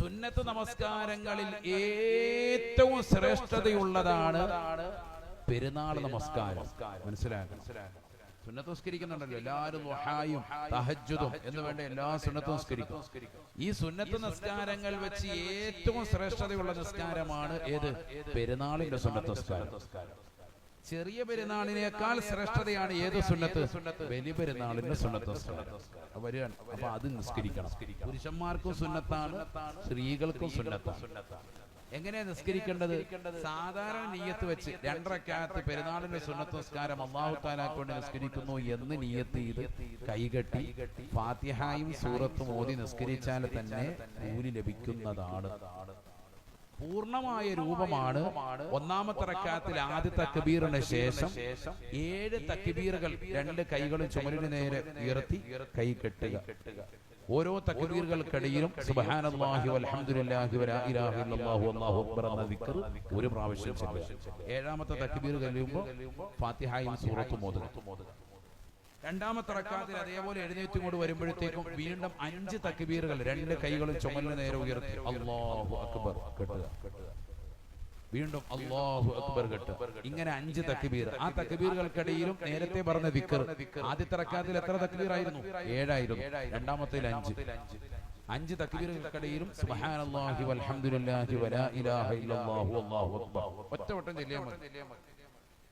സുന്നത്ത് നമസ്കാരങ്ങളിൽ ഏറ്റവും ശ്രേഷ്ഠതയുള്ളതാണ് പെരുന്നാൾ നമസ്കാരം. മനസ്സിലാക്കണം. സുന്നത്ത് നിസ്കരിക്കുന്നുണ്ടല്ലോ എല്ലാവരും, ദുഹായും തഹജ്ജുദും എന്ന് വേണ്ട എല്ലാ സുന്നത്തും നിസ്കരിക്കും. ഈ സുന്നത്ത് നിസ്കാരങ്ങൾ വെച്ച് ഏറ്റവും ശ്രേഷ്ഠതയുള്ള നിസ്കാരമാണ് ഏത്? പെരുന്നാളിന്റെ സുന്നത്ത് നിസ്കാരം. ചെറിയ പെരുന്നാളിനേക്കാൾ ശ്രേഷ്ഠതയാണ് ഏത് സുന്നത്ത്? വലിയ പെരുന്നാളിന്റെ സുന്നത്ത് വരികയാണ്. അപ്പൊ അത് നിസ്കരിക്കണം. പുരുഷന്മാർക്കും സുന്നത്താണ്, സ്ത്രീകൾക്കും സുന്നത്താണ്. എങ്ങനെയാ നിസ്കരിക്കേണ്ടത്? സാധാരണ നിയ്യത്ത് വെച്ച് 2 റക്അത്ത് പെരുന്നാളിന്റെ സുന്നത്ത് നിസ്കാരം അല്ലാഹു തആലക്ക് വേണ്ടി നിസ്കരിക്കുന്നു എന്ന് നിയ്യത്ത് ചെയ്ത് കൈകെട്ടി ഫാത്തിഹയും സൂറത്തും ഓതി നിസ്കരിച്ചാൽ തന്നെ കൂലി ലഭിക്കുന്നതാണ്. പൂർണ്ണമായ രൂപമാണ് ഒന്നാമത്തെ റക്അത്തിൽ ആദ്യ തക്ബീറിന് ശേഷം 7 തക്ബീറുകൾ 2 കൈകളും ചുമലിന് നേരെ ഉയർത്തി കൈ കെട്ടുക. ഓരോ തക്ബീറുകൾക്കിടയിലും സുബ്ഹാനല്ലാഹി വൽഹംദുലില്ലാഹി വലാ ഇലാഹ ഇല്ലല്ലാഹു വല്ലാഹു അക്ബർ എന്ന ദിക്ർ ഒരു പ്രാവശ്യം ചൊല്ലുക. 7ാമത്തെ തക്ബീർ കഴിയുമ്പോൾ ഫാത്തിഹയും സൂറത്തും ഓതുക. 2ാമത്തെ റക്അത്തിൽ അതേപോലെ എഴുന്നേറ്റ് കൊണ്ട് വരുമ്പോഴത്തേക്കും വീണ്ടും 5 തക്ബീറുകൾ 2 കൈകളും ചുമലിന് നേരെ ഉയർത്തി അല്ലാഹു അക്ബർ കെട്ടുക. വീണ്ടും അല്ലാഹു അക്ബർ കെട്ടുക. ഇങ്ങനെ 5 തക്ബീർ. ആ തക്ബീറുകൾക്കിടയിലും നേരത്തെ പറഞ്ഞ ദിക്ർ. ആദ്യത്തെ റക്അത്തിൽ എത്ര തക്ബീർ ആയിരുന്നു? 7 ആയിരുന്നു. 2ാമത്തേൽ 5 തക്ബീറുകൾക്കിടയിലും സുബ്ഹാനല്ലാഹി വൽഹംദുലില്ലാഹി വലാ ഇലാഹ ഇല്ലല്ലാഹു വല്ലാഹു അക്ബർ ഒറ്റ വട്ടം ചൊല്ലിയാൽ മതി.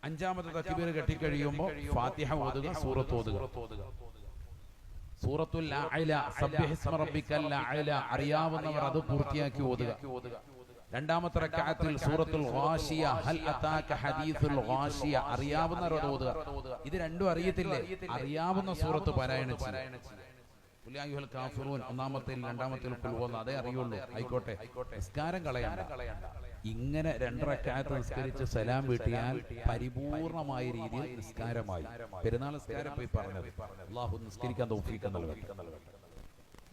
5ാമത്തെ തക്ബീർ കെട്ടിക്കഴിയുമ്പോൾ ഫാത്തിഹ ഓതുക, സൂറത്ത് ഓതുക. സൂറത്തുൽ അഅല സബ്ബിഹിസ്മ റബ്ബിക്കൽ അഅല അറിയാവുന്നവർ അത് പൂർത്തിയാക്കി ഓതുക. 2ാമത്തെ റക്അത്തിൽ സൂറത്തുൽ ഗാശിയ ഹൽ അതാക ഹദീസുൽ ഗാശിയ അറിയാവുന്നവർ അത് ഓതുക. ഇത് രണ്ടും അറിയത്തില്ലേ? അറിയാവുന്ന സൂറത്ത് പാരായണം ചെയ്യുക. ഖുൽ യാ അയ്യുഹൽ കാഫിറൂൻ ഒന്നാമത്തേൽ 2ാമത്തേൽ ഖുൽ ഹുവ അതേ അറിയുള്ളൂ. ആയിക്കോട്ടെ, നിസ്കാരം കളയണ്ട. ഇങ്ങനെ 2 റക്അത്ത് നിസ്കരിച്ച് സലാം വീട്ടിയാൽ പരിപൂർണമായ രീതിയിൽ നിസ്കാരമായി. പെരുന്നാൾ നിസ്കാരം പോയി പറഞ്ഞത്. അല്ലാഹു നിസ്കരിക്കാൻ തൗഫീഖ് നൽകട്ടെ.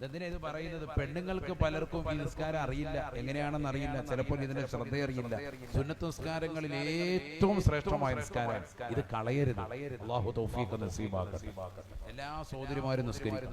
എന്തിനാ ഇത് പറയുന്നത്? പെണ്ണുങ്ങൾക്ക് പലർക്കും ഈ നിസ്കാരം അറിയില്ല, എങ്ങനെയാണെന്ന് അറിയില്ല, ചിലപ്പോൾ ഇതിന്റെ ശ്രദ്ധ അറിയില്ല. സുന്നത്ത് നിസ്കാരങ്ങളിൽ ഏറ്റവും ശ്രേഷ്ഠമായ നിസ്കാരം ഇത് കളയരുത്. അല്ലാഹു തൗഫീഖ് നസീബാക്കട്ടെ. എല്ലാ സഹോദരിമാരും നിസ്കരിക്കും.